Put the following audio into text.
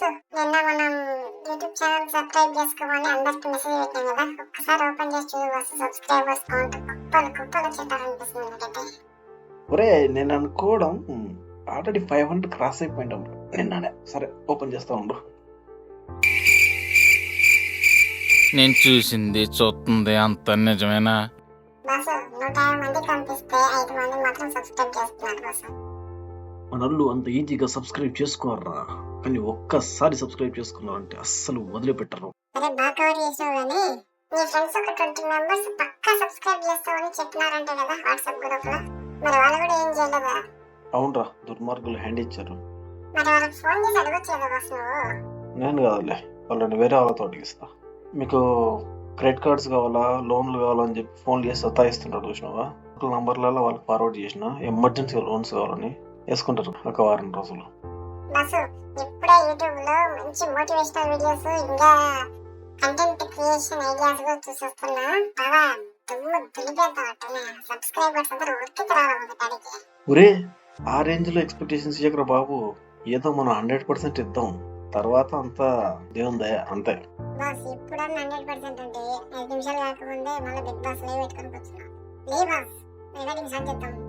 Boss నిన్న మనం YouTube channel subscribe చేసుకోమని అందరికి మెసేజ్ పెట్టాం కదా, ఒక్కసారి ఓపెన్ చేసి చూడు బాసు. సబ్స్క్రైబర్స్ కౌంట్ కుప్పలు వచ్చేటారనిపిస్తుంది నాకైతే. ఒరే నేను అనుకోవడం ఆల్రెడీ 500 క్రాస్ అయిపోయింటాం నిన్ననే. సరే ఓపెన్ చేస్తా ఉండు. నేను చూసింది చూస్తుంది అంత నిజమేనా? బాసు 150 మంది కనిపిస్తే 5 మంది మాత్రం సబ్స్క్రైబ్ చేస్తున్నారు బాసు. మనోళ్ళు అంత ఈజీగా సబ్స్క్రైబ్ చేసుకోర్రా, కానీ ఒక్కసారి సబ్స్క్రైబ్ చేసుకున్నారంటే అస్సలు వదిలిపెట్టరు. అరే బాగా కవర్ చేసినావు కానీ నీ ఫ్రెండ్స్ ఒక 20 మెంబర్స్ పక్కా సబ్స్క్రైబ్ చేస్తామని చెప్పినారంటే కదా వాట్సాప్ గ్రూప్ లో. మరి వాళ్ళు కూడా ఏం చేయలేదా? అవునరా, దుర్మార్గులు హ్యాండ్ ఇచ్చారు. మరి వాళ్ళకి ఫోన్ చేసి అడగొచ్చు కదా బాసు నువ్వు. నేను కాదులే, వాళ్ళని వేరే వాళ్ళతో అడిగిస్తా. మీకు క్రెడిట్ కార్డ్స్ కావాలా, లోన్లు కావాలా అని చెప్పి ఫోన్లు చేసి సతాయిస్తుంటారు చూసినావా? నంబర్లలో వాళ్ళకి ఫార్వర్డ్ చేసిన ఎమర్జెన్సీ లోన్స్ కావాలని వేసుకుంటారు ఒక వారం రోజులు. బాసు ఇప్పుడే యూట్యూబ్ లో మంచి మోటివేషనల్ వీడియోస్ ఇంకా కంటెంట్ క్రియేషన్ ఐడియాస్ కూడా చూసేస్తున్నా. బాగా దుమ్ము దులిపేద్దాం అట్టనే. సబ్స్క్రైబర్స్ అందరూ ఉత్తికి రావాలి ఒకటానికి. ఒరే ఆ రేంజ్ లో ఎక్స్పెక్టేషన్స్ ఇవ్వకరా బాబు. ఏదో మనం 100% ఇద్దాం, తర్వాత అంతా దేవుని దయ అంతే. బాస్ ఇప్పుడన్నా 100% అంటే 5 నిమిషాలు కాకముందే మళ్ళీ బిగ్ బాస్ లైవ్ పెట్టుకొని కూర్చున్నా. లే బాస్, రికార్డింగ్ స్టార్ట్ చేద్దాం.